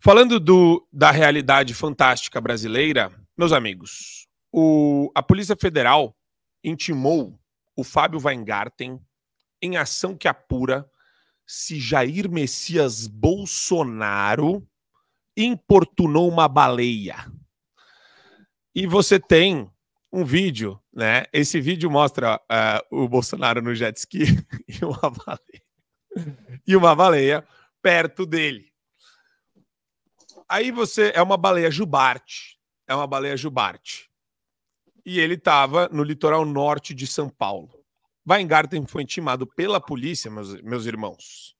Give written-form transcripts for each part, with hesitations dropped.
Falando da realidade fantástica brasileira, meus amigos, a Polícia Federal intimou o Fábio Weingarten em ação que apura se Jair Messias Bolsonaro importunou uma baleia. E você tem um vídeo, né? Esse vídeo mostra o Bolsonaro no jet ski e uma baleia perto dele. Aí é uma baleia jubarte. É uma baleia jubarte. E ele estava no litoral norte de São Paulo. Weingarten foi intimado pela polícia, meus irmãos,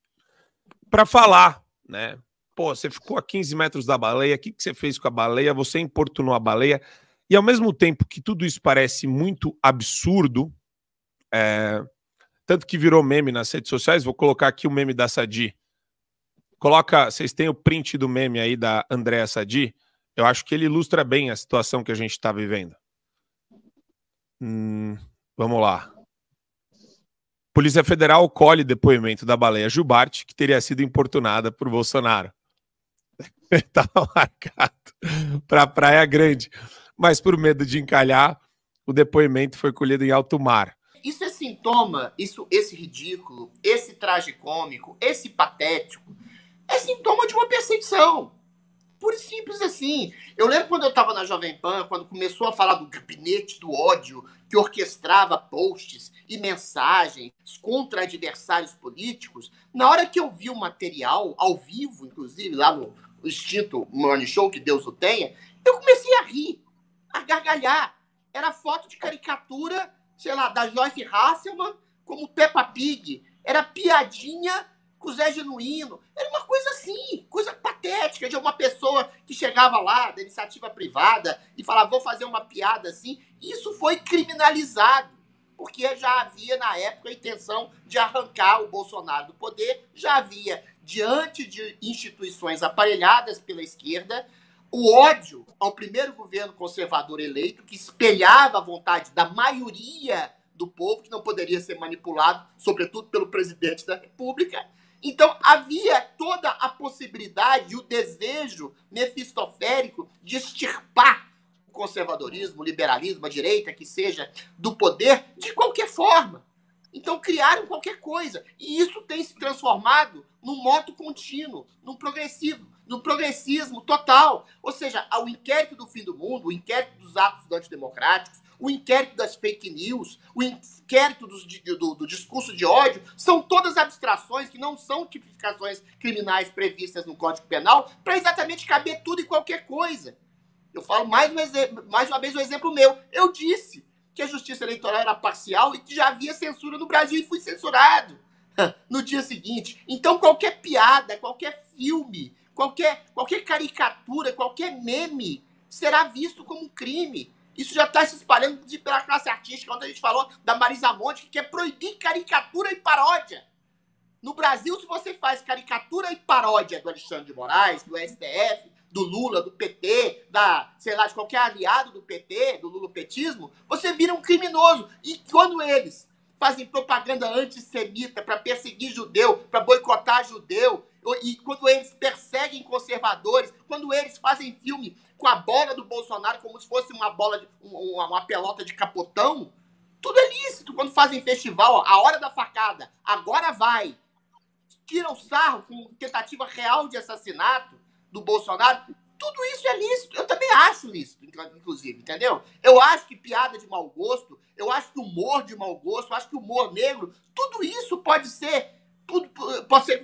para falar, né? Pô, você ficou a 15 metros da baleia, o que você fez com a baleia? Você importunou a baleia. E ao mesmo tempo que tudo isso parece muito absurdo, tanto que virou meme nas redes sociais, vou colocar aqui o meme da Sadi. Vocês têm o print do meme aí da Andréa Sadi? Eu acho que ele ilustra bem a situação que a gente está vivendo. Vamos lá. Polícia Federal colhe depoimento da baleia jubarte, que teria sido importunada por Bolsonaro. Estava marcado para Praia Grande, mas por medo de encalhar, o depoimento foi colhido em alto mar. Isso é sintoma, esse ridículo, esse tragicômico, esse patético, é sintoma de uma perseguição. Pura e simples assim. Eu lembro quando eu estava na Jovem Pan, quando começou a falar do gabinete do ódio, que orquestrava posts e mensagens contra adversários políticos. Na hora que eu vi o material, ao vivo, inclusive, lá no extinto Morning Show, que Deus o tenha, eu comecei a rir, a gargalhar. Era foto de caricatura, sei lá, da Joyce Hasselman, como Peppa Pig. Era piadinha com o Zé Genuíno. Era uma coisa assim, coisa patética de uma pessoa que chegava lá, da iniciativa privada, e falava, vou fazer uma piada assim. Isso foi criminalizado, porque já havia, na época, a intenção de arrancar o Bolsonaro do poder, já havia, diante de instituições aparelhadas pela esquerda, o ódio ao primeiro governo conservador eleito, que espelhava a vontade da maioria do povo, que não poderia ser manipulado, sobretudo pelo presidente da República. Então, havia toda a possibilidade e o desejo mefistoférico de extirpar o conservadorismo, o liberalismo, a direita, que seja, do poder, de qualquer forma. Então, criaram qualquer coisa. E isso tem se transformado num moto contínuo, num progressismo total. Ou seja, o inquérito do fim do mundo, o inquérito dos atos antidemocráticos, o inquérito das fake news, o inquérito do discurso de ódio, são todas abstrações que não são tipificações criminais previstas no Código Penal para exatamente caber tudo e qualquer coisa. Eu falo mais uma vez um exemplo meu. Eu disse que a Justiça Eleitoral era parcial e que já havia censura no Brasil e fui censurado no dia seguinte. Então qualquer piada, qualquer filme, qualquer caricatura, qualquer meme será visto como um crime. Isso já está se espalhando pela classe artística, onde a gente falou da Marisa Monte, que quer proibir caricatura e paródia. No Brasil, se você faz caricatura e paródia do Alexandre de Moraes, do STF, do Lula, do PT, sei lá, de qualquer aliado do PT, do lulopetismo, você vira um criminoso. E quando eles fazem propaganda antissemita para perseguir judeu, para boicotar judeu, e quando eles perseguem conservadores, quando eles fazem filme com a bola do Bolsonaro como se fosse uma pelota de capotão, tudo é lícito. Quando fazem festival, a hora da facada, agora vai, tiram sarro com tentativa real de assassinato do Bolsonaro, tudo isso é lícito. Eu também acho lícito, inclusive, entendeu? Eu acho que piada de mau gosto, eu acho que humor de mau gosto, eu acho que humor negro, tudo isso pode ser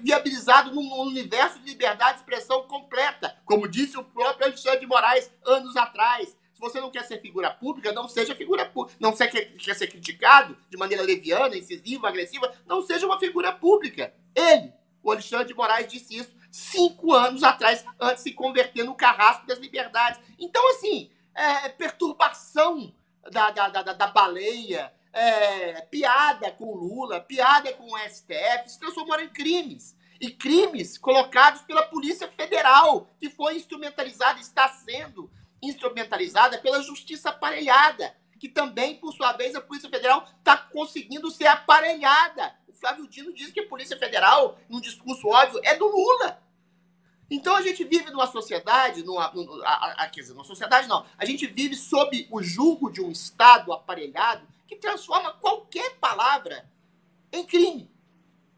viabilizado num universo de liberdade de expressão completa, como disse o próprio Alexandre de Moraes anos atrás. Se você não quer ser figura pública, não seja figura pública. Não quer ser criticado de maneira leviana, incisiva, agressiva, não seja uma figura pública. O Alexandre de Moraes, disse isso 5 anos atrás, antes de se converter no carrasco das liberdades. Então, assim, perturbação da baleia, piada com Lula, piada com o STF, se transformaram em crimes. E crimes colocados pela Polícia Federal, que foi instrumentalizada, está sendo instrumentalizada pela justiça aparelhada, que também, por sua vez, a Polícia Federal está conseguindo ser aparelhada. O Flávio Dino diz que a Polícia Federal, num discurso óbvio, é do Lula. Então a gente vive numa sociedade, quer dizer, numa sociedade não, a gente vive sob o jugo de um Estado aparelhado que transforma qualquer palavra em crime.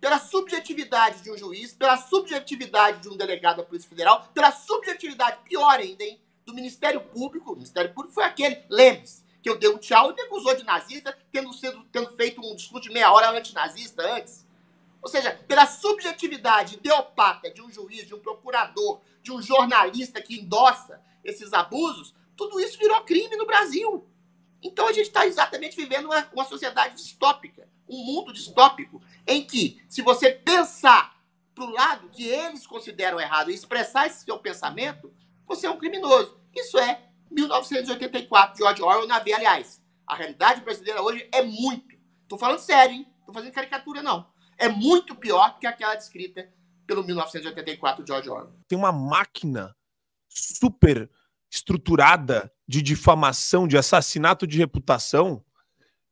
Pela subjetividade de um juiz, pela subjetividade de um delegado da Polícia Federal, pela subjetividade, pior ainda, hein, do Ministério Público. O Ministério Público foi aquele, lembre-se, que eu dei um tchau e me acusou de nazista, tendo feito um discurso de meia hora antinazista antes. Ou seja, pela subjetividade ideopata de um juiz, de um procurador, de um jornalista que endossa esses abusos, tudo isso virou crime no Brasil. Então a gente está exatamente vivendo uma sociedade distópica, um mundo distópico, em que, se você pensar para o lado que eles consideram errado e expressar esse seu pensamento, você é um criminoso. Isso é 1984, George Orwell na veia. Aliás, a realidade brasileira hoje é muito. Estou falando sério, hein? Estou fazendo caricatura, não. É muito pior que aquela descrita pelo 1984, George Orwell. Tem uma máquina super estruturada de difamação, de assassinato de reputação,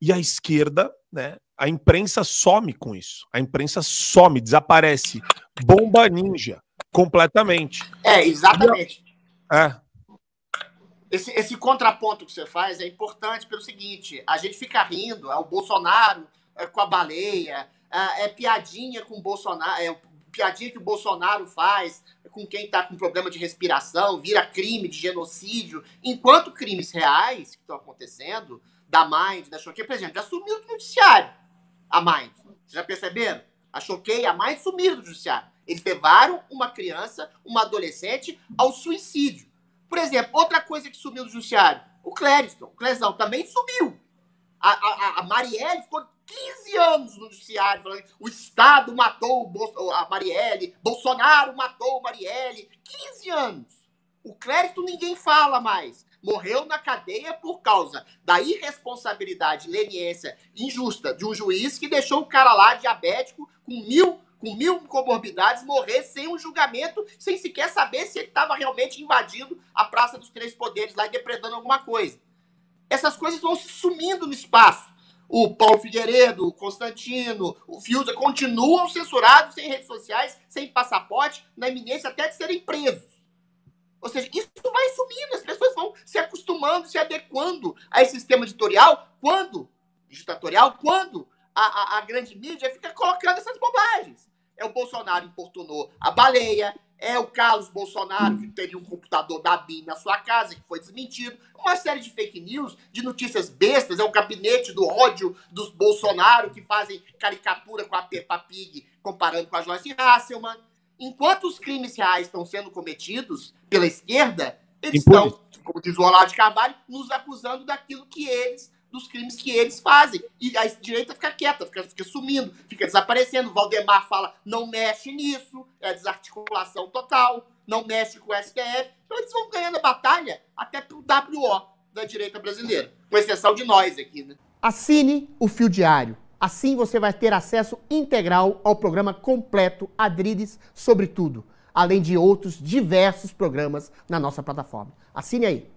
e a esquerda, né, a imprensa some com isso. A imprensa some, desaparece. Bomba ninja, completamente. Exatamente. É. Esse contraponto que você faz é importante pelo seguinte, a gente fica rindo, o Bolsonaro com a baleia, piadinha com o Bolsonaro, piadinha que o Bolsonaro faz com quem está com problema de respiração, vira crime de genocídio, enquanto crimes reais que estão acontecendo, da Mind, da Choquei, por exemplo, já sumiu do noticiário a Mind. Vocês já perceberam? A Choquei e a Mind sumiram do judiciário. Eles levaram uma criança, uma adolescente, ao suicídio. Por exemplo, outra coisa que sumiu do judiciário, o Clériston. O Clériston também sumiu. A Marielle ficou 15 anos no judiciário, falando que o Estado matou a Marielle, Bolsonaro matou a Marielle. 15 anos. O Clériston ninguém fala mais. Morreu na cadeia por causa da irresponsabilidade, leniência injusta de um juiz que deixou o cara lá diabético com mil comorbidades morrer sem um julgamento, sem sequer saber se ele estava realmente invadindo a Praça dos Três Poderes lá e depredando alguma coisa. Essas coisas vão se sumindo no espaço. O Paulo Figueiredo, o Constantino, o Fiuza continuam censurados sem redes sociais, sem passaporte, na iminência até de serem presos. Ou seja, isso vai sumindo, as pessoas vão se acostumando, se adequando a esse sistema ditatorial, quando a grande mídia fica colocando essas bobagens. O Bolsonaro importunou a baleia, o Carlos Bolsonaro, que teria um computador da BIM na sua casa, que foi desmentido, uma série de fake news, de notícias bestas, o gabinete do ódio dos Bolsonaro, que fazem caricatura com a Peppa Pig, comparando com a Joyce Hasselman. Enquanto os crimes reais estão sendo cometidos pela esquerda, eles estão, como diz o Olavo de Carvalho, nos acusando dos crimes que eles fazem. E a direita fica quieta, fica sumindo, fica desaparecendo. O Valdemar fala, não mexe nisso, é desarticulação total, não mexe com o STF. Então eles vão ganhando a batalha até pro WO da direita brasileira, com exceção de nós aqui, né? Assine o Fio Diário. Assim você vai ter acesso integral ao programa completo Adriles sobre tudo, além de outros diversos programas na nossa plataforma. Assine aí.